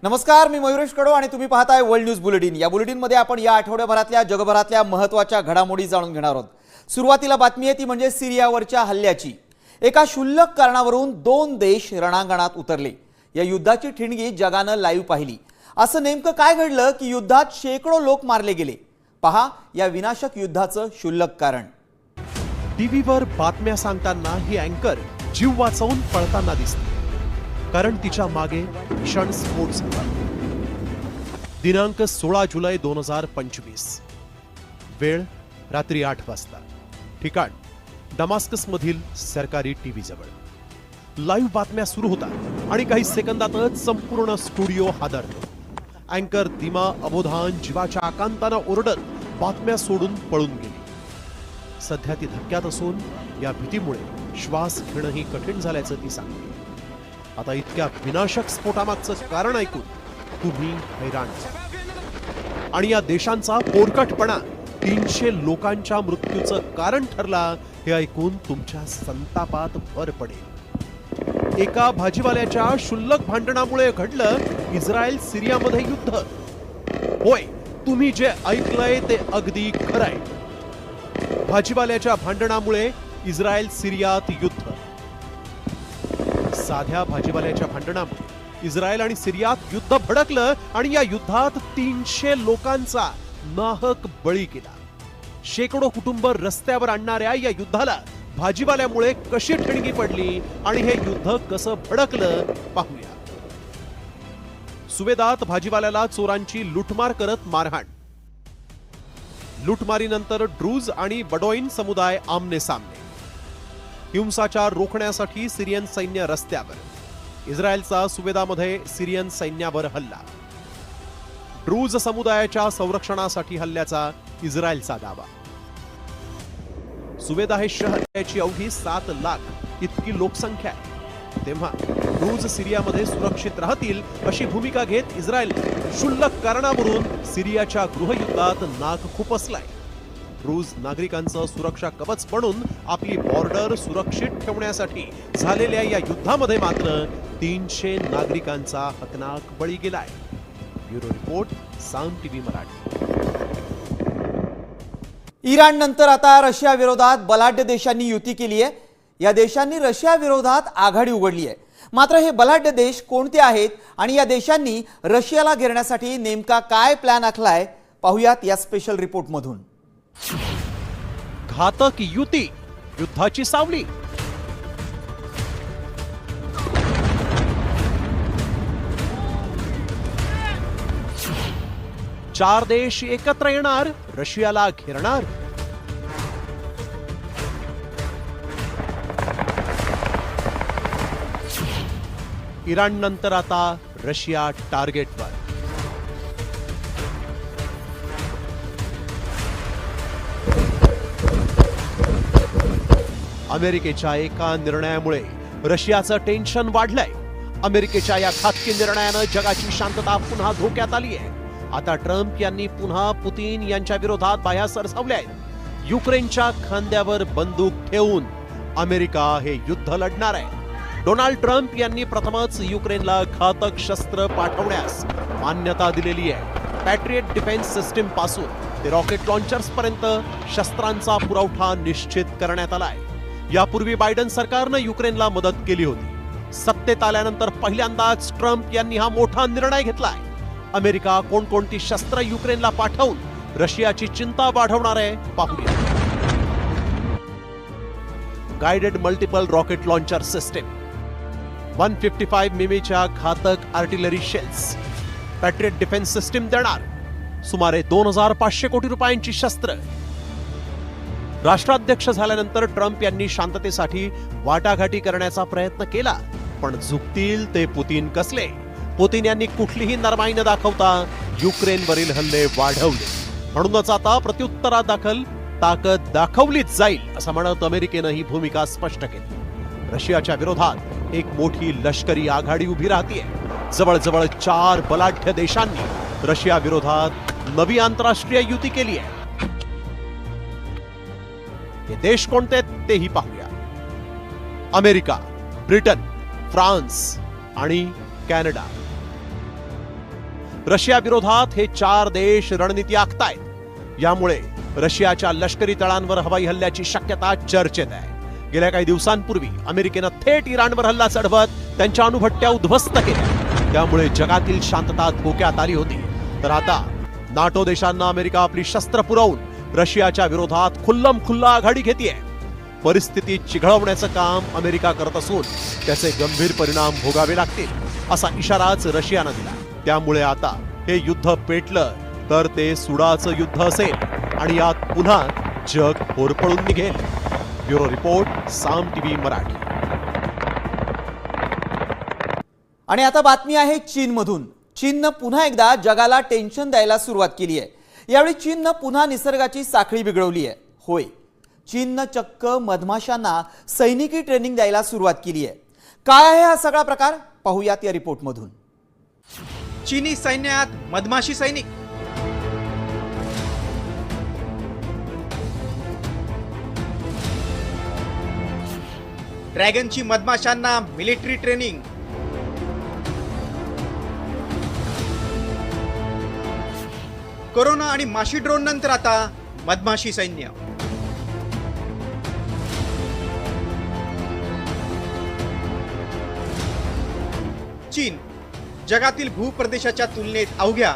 नमस्कार, मी मयुरेश कडो आणि तुम्ही पाहताय वर्ल्ड न्यूज बुलेटिन। या बुलेटिनमध्ये आपण या आठवड्याभरातल्या जगभरातल्या महत्त्वाच्या घडामोडी जाणून घेणार आहोत। सुरुवातीला बातमी आहे ती म्हणजे सिरियावरच्या हल्ल्याची। एका क्षुल्लक कारणावरून दोन देश रणांगणात उतरले। या युद्धाची ठिणगी जगानं लाईव्ह पाहिली। असं नेमकं काय घडलं की युद्धात शेकडो लोक मारले गेले? पहा या विनाशक युद्धाचं क्षुल्लक कारण। टीव्हीवर बातम्या सांगताना ही अँकर जीव वाचवून पळताना दिसते, कारण तिच्या मागे भीषण स्फोट झाला। दिनांक 16 जुलै 2025, वेळ रात्री 8 वाजता, ठिकाण दमास्कस मधील सरकारी टीव्ही जवळ। लाईव्ह बातम्या सुरू होतात आणि काही सेकंदातच संपूर्ण स्टुडिओ हादरतो। अँकर दिमा अबोधान जीवाच्या आकांतानं ओरडत बातम्या सोडून पळून गेली। सध्या ती धक्क्यात असून या भीतीमुळे श्वास घेणंही कठीण झाल्याचं ती सांगते। आता इतक्या विनाशक स्फोटामागचं कारण ऐकून तुम्ही हैराण झाला आणि या देशांचा पोरकटपणा 300 लोकांच्या मृत्यूचं कारण ठरला हे ऐकून तुमच्या संतापात भर पडेल। एका भाजीवाल्याच्या क्षुल्लक भांडणामुळे घडलं इस्रायल सिरियामध्ये युद्ध। होय, तुम्ही जे ऐकलंय ते अगदी खरंय। भाजीवाल्याच्या भांडणामुळे इस्रायल सिरियात युद्ध। साध्या भाजीवाल्याच्या भांडणामुळे इस्रायल आणि सिरियात युद्ध भडकलं आणि या युद्धात 300 लोकांचा नाहक बळी गेला। शेकडो कुटुंब रस्त्यावर आणणाऱ्या या युद्धाला भाजीवाल्यामुळे कशी ठिणगी पडली आणि हे युद्ध कसं भडकलं पाहूया। सुवेदात भाजीवाल्याला चोरांची लुटमार करत मारहाण। लुटमारीनंतर ड्रूज आणि बडोईन समुदाय आमने सामने। हिंसाचार रोखण्यासाठी सिरियन सैन्य रस्त्यावर। इस्रायलचा सुवेदामध्ये सिरियन सैन्यावर हल्ला। ड्रूज समुदायाच्या संरक्षणासाठी हल्ल्याचा इस्रायलचा दावा। सुवेदा हे शहर, त्याची अवघी 7 लाख इतकी लोकसंख्या आहे। तेव्हा ड्रूज सिरियामध्ये सुरक्षित राहतील अशी भूमिका घेत इस्रायलने क्षुल्लक कारणावरून सिरियाच्या गृहयुद्धात नाक खुपसलाय। ड्रूज नागरिकांचं सुरक्षा कवच म्हणून आपली बॉर्डर सुरक्षित ठेवण्यासाठी झालेल्या या युद्धामध्ये मात्र 300 नागरिकांचा हकनाक बळी गेलाय। Bureau report, sound TV Marathi. Iran नंतर आता रशिया विरोधात बलाढ्य देशांनी युती केली आहे। या देशांनी रशिया विरोधात आघाडी उघडली आहे। मात्र हे बलाढ्य देश कोणते आहेत आणि या देशांनी रशियाला घेरण्यासाठी नेमका काय प्लॅन आखलाय पाहूयात या स्पेशल रिपोर्ट मधून। घातक युती, युद्धाची सावली। चार देश एकत्र येणार, रशियाला घेरणार। इराण नंतर आता रशिया टार्गेटवर। अमेरिकेच्या एका निर्णयामुळे रशियाचं टेन्शन वाढलंय। अमेरिकेच्या या घातकी निर्णयानं जगाची शांतता पुन्हा धोक्यात आली आहे। आता ट्रम्प यांनी पुन्हा पुतीन यांच्या विरोधात बाह्य सरसावले आहेत। युक्रेनच्या खांद्यावर बंदूक ठेवून अमेरिका हे युद्ध लढणार आहे। डोनाल्ड ट्रम्प यांनी प्रथमच युक्रेनला घातक शस्त्र पाठवण्यास मान्यता दिलेली आहे। पॅट्रियट डिफेन्स सिस्टीम पासून ते रॉकेट लॉन्चर्स पर्यंत शस्त्रांचा पुरवठा निश्चित करण्यात आलाय। यापूर्वी बायडन सरकारनं युक्रेनला मदत केली होती। सत्तेत आल्यानंतर पहिल्यांदाच ट्रम्प यांनी हा मोठा निर्णय घेतलाय। अमेरिका कोणकोणती शस्त्र युक्रेनला पाठवून रशियाची चिंता वाढवणार आहे पाहूया। Guided multiple rocket launcher system, 155 मिमीच्या घातक artillery shells, Patriot defence system देणार, सुमारे 2500 कोटी रुपयांची शस्त्र। राष्ट्राध्यक्ष झाल्यानंतर ट्रम्प यांनी शांततेसाठी वाटाघाटी करण्याचा प्रयत्न केला, पण झुकतील ते पुतीन कसले। पुतीन यांनी कुठलीही नरमाई न दाखवता युक्रेनवरील हल्ले वाढवले। म्हणूनच आता प्रत्युत्तरादाखल ताकद दाखवलीच जाईल असं म्हणत अमेरिकेनं ही भूमिका स्पष्ट केली। रशियाच्या विरोधात एक मोठी लष्करी आघाडी उभी राहतीये। जवळजवळ 4 बलाढ्य देशांनी रशिया विरोधात नवी आंतरराष्ट्रीय युती केली आहे। हे देश कोणते तेही पाहूया। अमेरिका, ब्रिटन, फ्रान्स आणि कॅनडा। रशिया विरोधात हे 4 देश रणनीती आखतायत। यामुळे रशियाच्या लष्करी तळांवर हवाई हल्ल्याची शक्यता चर्चेत आहे। गेल्या काही दिवसांपूर्वी अमेरिकेनं थेट इराणवर हल्ला चढवत त्यांच्या अणुभट्ट्या उद्ध्वस्त केल्या। त्यामुळे जगातील शांतता धोक्यात आली होती। तर आता नाटो देशांना अमेरिका आपली शस्त्र पुरवून रशियाच्या विरोधात खुल्लम-खुल्ला आघाडी घेतेय। परिस्थिती चिघळवण्याचं काम अमेरिका करत असून त्याचे गंभीर परिणाम भोगावे लागतील असा इशाराच रशियानं दिला। त्यामुळे आता हे युद्ध पेटलं तर ते सुडाचं युद्ध असेल आणि यात पुन्हा जग होरपळून निघेल। ब्युरो रिपोर्ट, साम टीव्ही मराठी। आणि आता बातमी आहे चीनमधून। चीननं पुन्हा एकदा जगाला टेन्शन द्यायला सुरुवात केली आहे। यावेळी चीननं पुन्हा निसर्गाची साखळी बिघडवली आहे। होय, चीननं चक्क मधमाशांना सैनिकी ट्रेनिंग द्यायला सुरुवात केली आहे। काय आहे हा सगळा प्रकार, पाहूयात या रिपोर्टमधून। चीनी सैन्यात मधमाशी सैनिक। ड्रॅगनची मधमाशांना मिलिटरी ट्रेनिंग। कोरोना आणि माशी ड्रोन नंतर आता मधमाशी सैन्य। चीन जगातील भूप्रदेशाच्या तुलनेत अवघ्या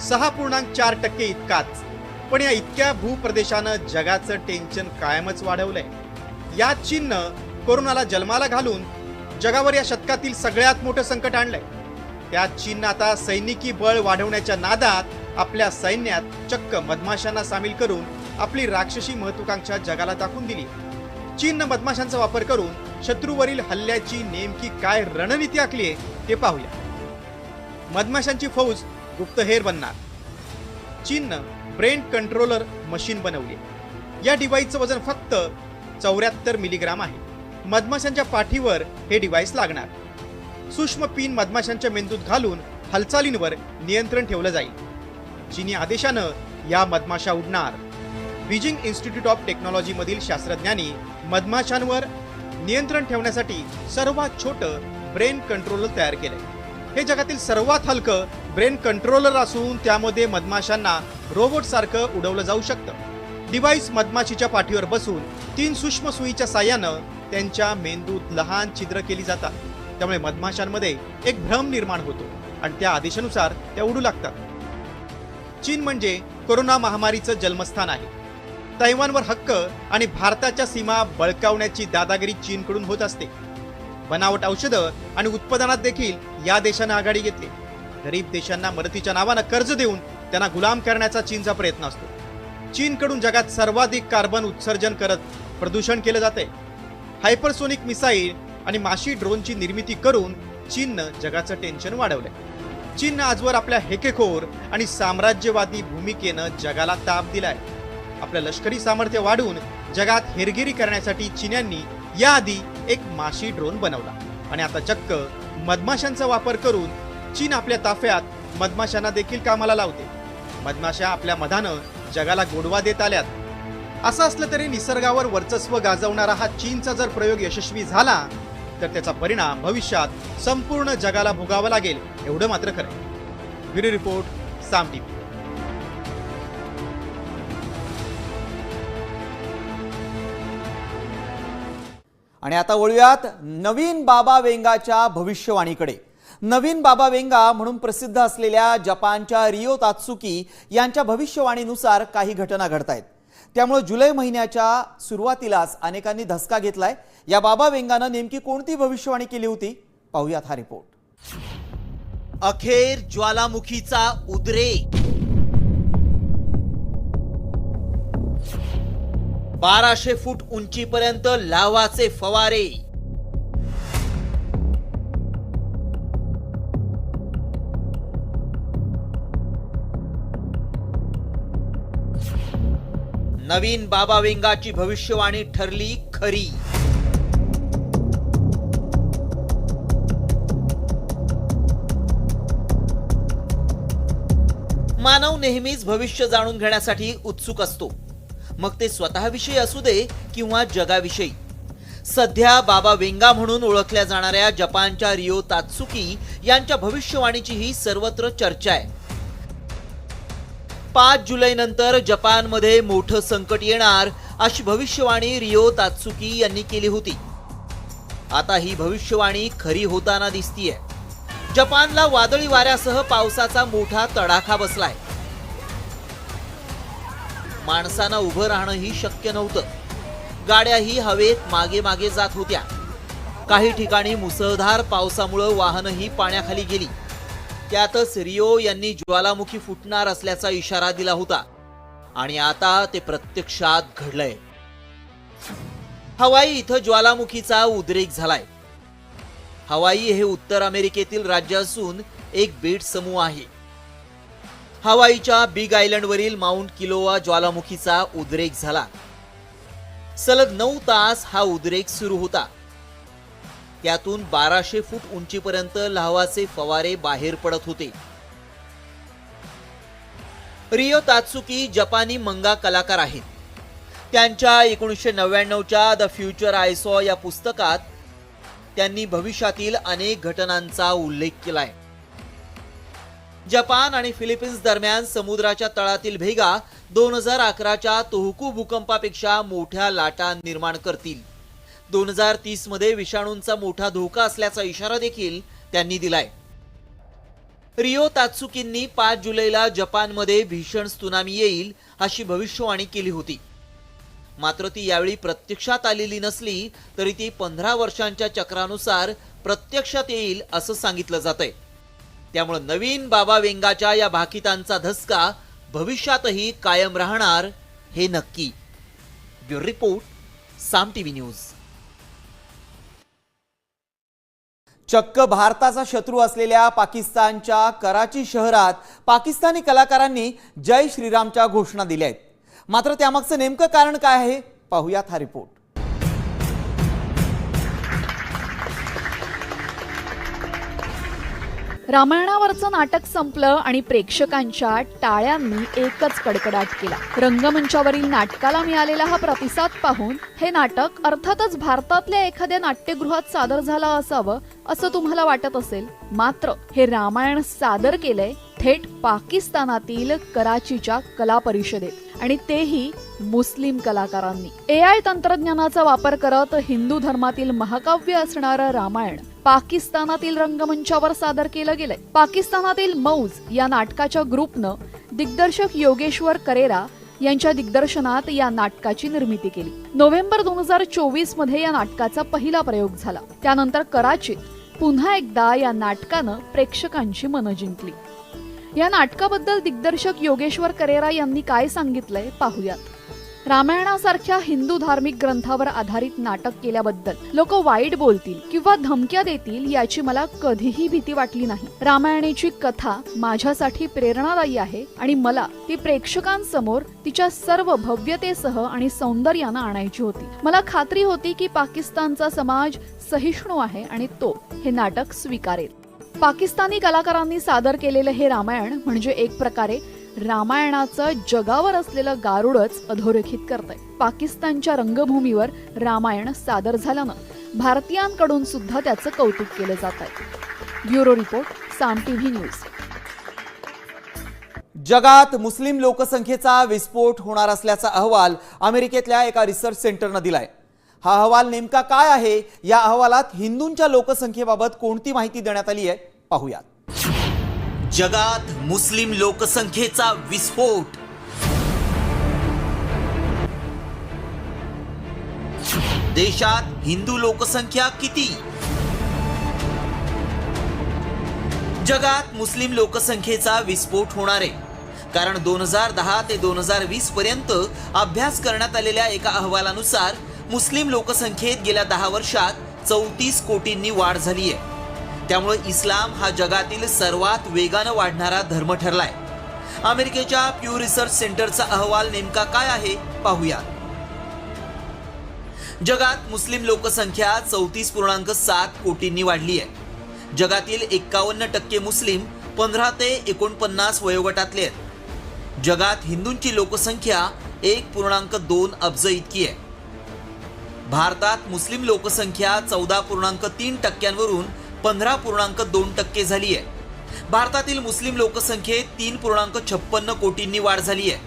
6.4% इतकाच, पण या इतक्या भूप्रदेशानं जगाचं टेन्शन कायमच वाढवलंय। या चीननं कोरोनाला जन्माला घालून जगावर या शतकातील सगळ्यात मोठं संकट आणलंय। त्यात चीननं आता सैनिकी बळ वाढवण्याच्या नादात आपल्या सैन्यात चक्क मधमाशांना सामील करून आपली राक्षसी महत्वाकांक्षा जगाला दाखवून दिली। चीननं मधमाशांचा वापर करून शत्रूवरील हल्ल्याची नेमकी काय रणनीती आखली आहे ते पाहूया। मधमाशांची फौज गुप्तहेर बनणार। चीननं ब्रेन कंट्रोलर मशीन बनवली। या डिव्हाइसचं वजन फक्त 74 मिलीग्राम आहे। मधमाशांच्या पाठीवर हे डिव्हाइस लागणार। सूक्ष्म पिन मधमाशांच्या मेंदूत घालून हालचालींवर नियंत्रण ठेवलं जाईल। चीनी आदेशानं या मधमाशा उडणार। बीजिंग इन्स्टिट्यूट ऑफ टेक्नॉलॉजी मधील शास्त्रज्ञांनी मधमाशांवर नियंत्रण ठेवण्यासाठी सर्वात छोटं ब्रेन कंट्रोलर तयार केलंय। हे जगातील सर्वात हलकं ब्रेन कंट्रोलर असून त्यामध्ये मधमाशांना रोबोट सारखं उडवलं जाऊ शकतं। डिव्हाइस मधमाशीच्या पाठीवर बसून 3 सूक्ष्म सुईच्या साह्यानं त्यांच्या मेंदूत लहान छिद्र केली जातात। त्यामुळे मधमाशांमध्ये एक भ्रम निर्माण होतो आणि त्या आदेशानुसार त्या उडू लागतात। चीन म्हणजे कोरोना महामारीचं जन्मस्थान आहे। तैवानवर हक्क आणि भारताच्या सीमा बळकावण्याची दादागिरी चीनकडून होत असते। बनावट औषधं आणि उत्पादनात देखील या देशानं आघाडी घेतली। गरीब देशांना मदतीच्या नावानं कर्ज देऊन त्यांना गुलाम करण्याचा चीनचा प्रयत्न असतो। चीनकडून जगात सर्वाधिक कार्बन उत्सर्जन करत प्रदूषण केलं जाते। हायपरसोनिक मिसाईल आणि माशी ड्रोनची निर्मिती करून चीननं जगाचं टेन्शन वाढवलंय। चीननं आजवर आपल्या हेकेखोर आणि साम्राज्यवादी भूमिकेनं जगाला ताप दिलाय। आपलं लष्करी सामर्थ्य वाढवून जगात हेरगिरी करण्यासाठी चीन्यांनी याआधी एक माशी ड्रोन बनवला आणि आता चक्क मधमाशांचा वापर करून चीन आपल्या ताफ्यात मधमाशांना देखील कामाला लावते। मधमाशा आपल्या मधानं जगाला गोडवा देत आल्यात। असं असलं तरी निसर्गावर वर्चस्व गाजवणारा हा चीनचा जर प्रयोग यशस्वी झाला तर त्याचा परिणाम भविष्यात संपूर्ण जगाला भोगावा लागेल एवढं मात्र खरं। ब्युरो रिपोर्ट, साम टीव्ही। आणि आता वळूयात नवीन बाबा वेंगाच्या भविष्यवाणीकडे। नवीन बाबा वेंगा म्हणून प्रसिद्ध असलेल्या जपानच्या रियो तात्सुकी यांच्या भविष्यवाणीनुसार काही घटना घडतायत। त्यामुळे जुलै महिन्याच्या सुरुवातीलाच अनेकांनी धसका घेतलाय। या बाबा वेंगानं नेमकी कोणती भविष्यवाणी केली होती, पाहूयात हा रिपोर्ट। अखेर ज्वालामुखीचा उद्रेक। 1200 फूट उंचीपर्यंत लावाचे फवारे। नवीन बाबा वेंगाची भविष्यवाणी ठरली खरी। मानव नेहमीच भविष्य जाणून घेण्यासाठी उत्सुक असतो, मग ते स्वतःविषयी असू दे किंवा जगाविषयी। सध्या बाबा वेंगा म्हणून ओळखल्या जाणाऱ्या जपानच्या रियो तात्सुकी यांच्या भविष्यवाणीची ही सर्वत्र चर्चा आहे। 5 जुलै नंतर जपानमध्ये मोठं संकट येणार अशी भविष्यवाणी रिओ तात्सुकी यांनी केली होती. आता ही भविष्यवाणी खरी होताना दिसतीये. जपानला वादळी वाऱ्यासह पावसाचा मोठा तडाखा बसलाय. माणसांना उभं राहणंही शक्य नव्हतं. गाड्याही हवेत मागे मागे जात होत्या. काही ठिकाणी मुसळधार पावसामुळे वाहनंही पाण्याखाली गेली. त्यातच रिओ यांनी ज्वालामुखी फुटणार असल्याचा इशारा दिला होता आणि आता ते प्रत्यक्षात घडलंय. हवाई इथं ज्वालामुखीचा उद्रेक झालाय. हवाई हे उत्तर अमेरिकेतील राज्य असून एक बेट समूह आहे. हवाईच्या बिग आयलंडवरील माउंट किलोआ ज्वालामुखीचा उद्रेक झाला. सलग 9 तास हा उद्रेक सुरू होता. त्यातून 1200 फूट उंचीपर्यंत लाव्हाचे फवारे बाहेर पडत होते. रिओ तात्सुकी जपानी मंगा कलाकार आहेत. त्यांच्या 1999च्या द फ्युचर आय सॉ या पुस्तकात त्यांनी भविष्यातील अनेक घटनांचा उल्लेख केलाय. जपान आणि फिलिपिन्स दरम्यान समुद्राच्या तळातील भेगा 2011च्या तोहोकू भूकंपापेक्षा मोठ्या लाटा निर्माण करतील. 2030 मध्ये विषाणूंचा मोठा धोका असल्याचा इशारा देखील त्यांनी दिलाय. रिओ तात्सुकींनी 5 जुलैला जपानमध्ये भीषण त्सुनामी येईल अशी भविष्यवाणी केली होती. मात्र ती यावेळी प्रत्यक्षात आलेली नसली तरी ती 15 वर्षांच्या चक्रानुसार प्रत्यक्षात येईल असं सांगितलं जातंय. त्यामुळे नवीन बाबा वेंगाच्या या भाकितांचा धसका भविष्यातही कायम राहणार हे नक्की. ब्युरो रिपोर्ट, साम टीव्ही न्यूज. चक्क भारताचा शत्रू असलेल्या पाकिस्तानच्या कराची शहरात पाकिस्तानी कलाकारांनी जय श्रीरामच्या घोषणा दिल्या आहेत. मात्र त्यामागचं नेमकं कारण काय आहे, पाहूयात हा रिपोर्ट. रामायणावरचं नाटक संपलं आणि प्रेक्षकांच्या टाळ्यांनी एकच कडकडाट केला. रंगमंचावरील नाटकाला मिळालेला हा प्रतिसाद पाहून हे नाटक अर्थातच भारतातल्या एखाद्या नाट्यगृहात सादर झालं असावं असं तुम्हाला वाटत असेल. मात्र हे रामायण सादर केलंय थेट पाकिस्तानातील कराचीच्या कला परिषदेत आणि तेही मुस्लिम कलाकारांनी. AI तंत्रज्ञानाचा वापर करत हिंदू धर्मातील महाकाव्य असणारं रामायण पाकिस्तानातील रंगमंचावर सादर केलं गेलंय. पाकिस्तानातील मौज या नाटकाच्या ग्रुपनं दिग्दर्शक योगेश्वर करेरा यांच्या दिग्दर्शनात या नाटकाची निर्मिती केली. नोव्हेंबर 2024 मध्ये या नाटकाचा पहिला प्रयोग झाला. त्यानंतर कराचीत पुन्हा एकदा या नाटकानं प्रेक्षकांची मनं जिंकली. या नाटकाबद्दल दिग्दर्शक योगेश्वर करेरा यांनी काय सांगितलंय पाहूयात. रामायणासारख्या हिंदू धार्मिक ग्रंथावर आधारित नाटक केल्याबद्दल लोक वाईट बोलतील किंवा धमक्या देतील याची मला कधीही भीती वाटली नाही. रामायणाची कथा माझ्यासाठी प्रेरणादायी आहे आणि मला ती प्रेक्षकांसमोर तिच्या सर्व भव्यतेसह आणि सौंदर्यानं आणायची होती. मला खात्री होती की पाकिस्तानचा समाज सहिष्णू आहे आणि तो हे नाटक स्वीकारेल. पाकिस्तानी कलाकारांनी सादर केलेलं हे रामायण म्हणजे एक प्रकारे रामायणाचं जगावर असलेलं गारुडच अधोरेखित करतंय. पाकिस्तानच्या रंगभूमीवर रामायण सादर झाल्यानं भारतीयांकडून सुद्धा त्याचं कौतुक केलं जात आहे. ब्युरो रिपोर्ट, साम टीव्ही न्यूज. जगात मुस्लिम लोकसंख्येचा विस्फोट होणार असल्याचा अहवाल अमेरिकेतल्या एका रिसर्च सेंटरनं दिलाय. हा अहवाल नेमका काय आहे, या अहवालात हिंदूंच्या लोकसंख्येबाबत कोणती माहिती देण्यात आली आहे, पाहूयात. जगात मुस्लिम लोकसंख्येचा विस्फोट. देशात हिंदू लोकसंख्या किती? जगात मुस्लिम लोकसंख्येचा विस्फोट होणार आहे. कारण 2010 ते 2020 पर्यंत अभ्यास करण्यात आलेल्या एका अहवालानुसार मुस्लिम लोकसंख्येत गेल्या 10 वर्षात 34 कोटींनी वाढ झाली आहे. त्यामुळे इस्लाम हा जगातील सर्वात वेगानं वाढणारा धर्म ठरलाय. अमेरिकेच्या प्यू रिसर्च सेंटरचा अहवाल नेमका काय आहे पाहूया. जगात मुस्लिम लोकसंख्या 34.7 कोटींनी वाढली आहे. जगातील 51% मुस्लिम 15 ते 49 वयोगटातले आहेत. जगात हिंदूंची लोकसंख्या 1.2 अब्ज इतकी आहे. भारतात मुस्लिम लोकसंख्या 14.3% वरून 15.2% झाली आहे. भारतातील मुस्लिम लोकसंख्येत 3.56 कोटींनी वाढ झाली आहे.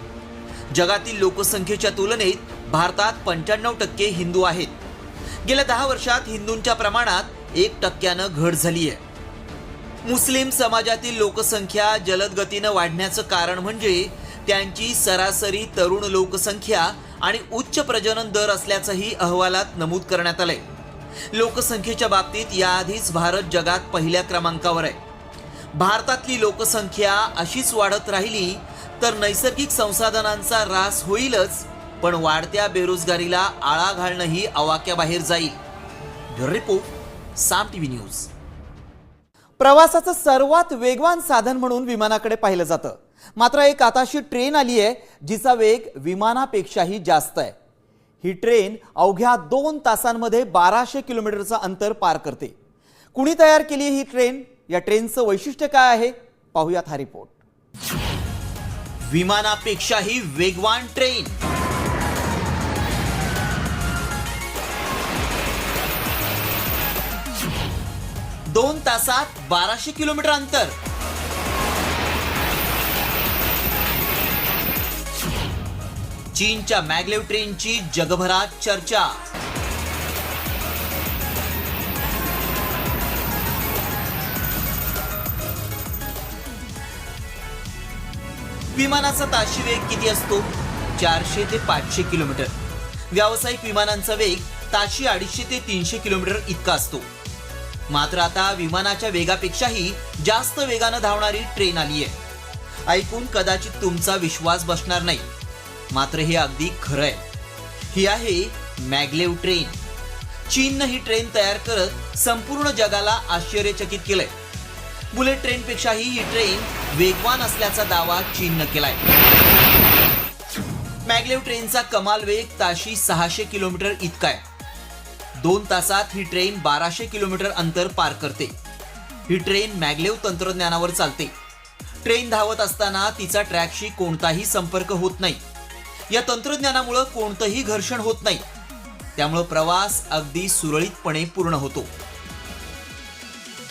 जगातील लोकसंख्येच्या तुलनेत भारतात 95% हिंदू आहेत. गेल्या 10 वर्षात हिंदूंच्या प्रमाणात 1% घट झाली आहे. मुस्लिम समाजातील लोकसंख्या जलद गतीनं वाढण्याचं कारण म्हणजे त्यांची सरासरी तरुण लोकसंख्या आणि उच्च प्रजनन दर असल्याचंही अहवालात नमूद करण्यात आलंय. लोकसंख्येच्या बाबतीत याआधीच भारत जगात पहिल्या क्रमांकावर आहे. भारतातली लोकसंख्या अशीच वाढत राहिली तर नैसर्गिक संसाधनांचा ऱ्हास होईलच, पण वाढत्या बेरोजगारीला आळा घालणंही आवाक्याबाहेर जाईल. ब्युरो रिपोर्ट, साम टीव्ही न्यूज. प्रवासाचं सर्वात वेगवान साधन म्हणून विमानाकडे पाहिलं जातं. मात्र एक आता अशी ट्रेन आली आहे जिचा वेग विमानापेक्षाही जास्त आहे. ही ट्रेन अवघ्या 2 तासांमध्ये 1200 किलोमीटरचं अंतर पार करते. कुणी तयार केली ही ट्रेन? या ट्रेनचं वैशिष्ट्य काय आहे? पाहूयात हा रिपोर्ट. विमानापेक्षाही वेगवान ट्रेन. दोन तासात 1200 किलोमीटर अंतर. चीनच्या मॅग्लेव ट्रेनची जगभरात चर्चा. विमानाचा ताशी वेग किती असतो? 400 ते 500 किलोमीटर. व्यावसायिक विमानांचा वेग ताशी 250 ते 300 किलोमीटर इतका असतो. मात्र आता विमानाच्या वेगापेक्षाही जास्त वेगानं धावणारी ट्रेन आली आहे. ऐकून कदाचित तुमचा विश्वास बसणार नाही, मात्र हे अगदी खरं आहे. ही आहे मॅग्लेव ट्रेन. चीननं ही ट्रेन तयार करत संपूर्ण जगाला आश्चर्यचकित केलंय. बुलेट ट्रेनपेक्षाही ही ट्रेन वेगवान असल्याचा दावा चीननं केलाय. मॅग्लेव ट्रेनचा कमाल वेग ताशी 600 किलोमीटर इतका आहे. 2 तासात ही ट्रेन 1200 किलोमीटर अंतर पार करते. ही ट्रेन मॅग्लेव तंत्रज्ञानावर चालते. ट्रेन धावत असताना तिचा ट्रॅकशी कोणताही संपर्क होत नाही. या तंत्रज्ञानामुळे कोणतंही घर्षण होत नाही. त्यामुळे प्रवास अगदी सुरळीतपणे पूर्ण होतो.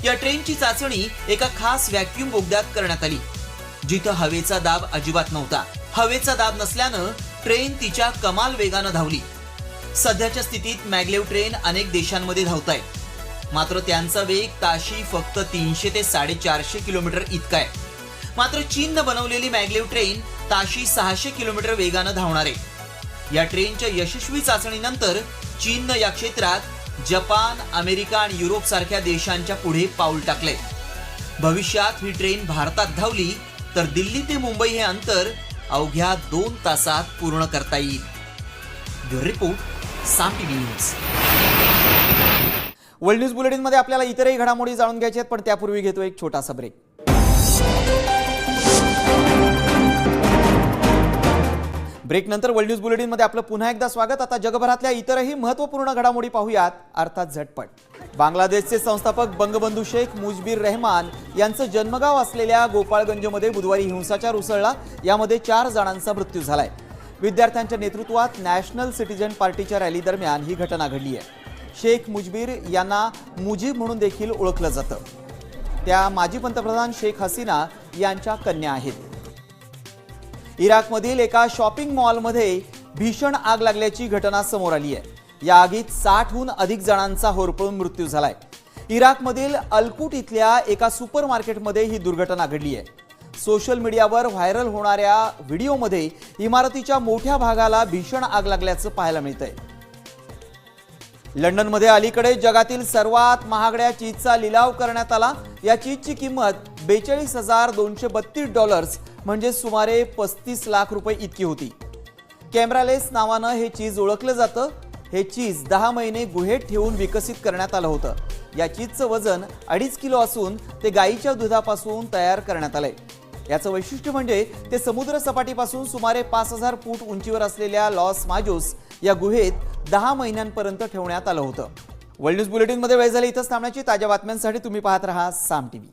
या ट्रेनची चाचणी एका खास व्हॅक्यूम बोगद्यात करण्यात आली, जिथं हवेचा दाब अजिबात नव्हता. हवेचा दाब नसल्यानं ट्रेन तिच्या कमाल वेगानं धावली. सध्याच्या स्थितीत मॅग्लेव ट्रेन अनेक देशांमध्ये धावत आहे. मात्र त्यांचा वेग ताशी फक्त 300 ते 450 किलोमीटर इतका आहे. मात्र चीननं बनवलेली मॅग्लेव ट्रेन ताशी 600 किलोमीटर वेगानं धावणार आहे. या ट्रेनच्या यशस्वी चाचणीनंतर चीननं या क्षेत्रात जपान, अमेरिका आणि युरोप सारख्या देशांच्या पुढे पाऊल टाकले. भविष्यात ही ट्रेन भारतात धावली तर दिल्ली ते मुंबई हे अंतर अवघ्या 2 तासात पूर्ण करता येईल. ब्युरो रिपोर्ट, साम टीव्ही न्यूज. वर्ल्ड न्यूज बुलेटिनमध्ये आपल्याला इतरही घडामोडी जाणून घ्यायच्या आहेत, पण त्यापूर्वी घेतो एक छोटासा ब्रेक. ब्रेक नंतर वर्ल्ड न्यूज बुलेटिनमध्ये आपलं पुन्हा एकदा स्वागत. आता जगभरातल्या इतरही महत्त्वपूर्ण घडामोडी पाहूयात, अर्थात झटपट. बांगलादेशचे संस्थापक बंगबंधू शेख मुजीबुर रहमान यांचं जन्मगाव असलेल्या गोपाळगंजमध्ये बुधवारी हिंसाचार उसळला. यामध्ये 4 जणांचा मृत्यू झालाय. विद्यार्थ्यांच्या नेतृत्वात नॅशनल सिटीजन पार्टीच्या रॅली दरम्यान ही घटना घडली आहे. शेख मुजीबुर यांना मुजीब म्हणून देखील ओळखलं जातं. त्या माजी पंतप्रधान शेख हसीना यांच्या कन्या आहेत. इराकमधील एका शॉपिंग मॉलमध्ये भीषण आग लागल्याची घटना समोर आली आहे. या आगीत 60हून अधिक जणांचा होरपळून मृत्यू झालाय. इराकमधील अलकुट इथल्या एका सुपर मार्केटमध्ये ही दुर्घटना घडली आहे. सोशल मीडियावर व्हायरल होणाऱ्या व्हिडिओमध्ये इमारतीच्या मोठ्या भागाला भीषण आग लागल्याचं पाहायला मिळतंय. लंडनमध्ये अलीकडे जगातील सर्वात महागड्या चीजचा लिलाव करण्यात आला. या चीजची किंमत $42,232 म्हणजे सुमारे 35 लाख रुपये इतकी होती. कॅमेरालेस नावानं हे चीज ओळखलं जातं. हे चीज 10 महिने गुहेत ठेवून विकसित करण्यात आलं होतं. या चीजचं वजन 2.5 किलो असून ते गाईच्या दुधापासून तयार करण्यात आलंय. याचं वैशिष्ट्य म्हणजे ते समुद्र सपाटीपासून सुमारे 5000 फूट उंचीवर असलेल्या लॉस माजोस या गुहेत 10 महिन्यांपर्यंत ठेवण्यात आलं होतं. वर्ल्ड न्यूज बुलेटिनमध्ये वेळ झाली इथंच थांबण्याची. ताज्या बातम्यांसाठी तुम्ही पाहत रहा साम टीव्ही.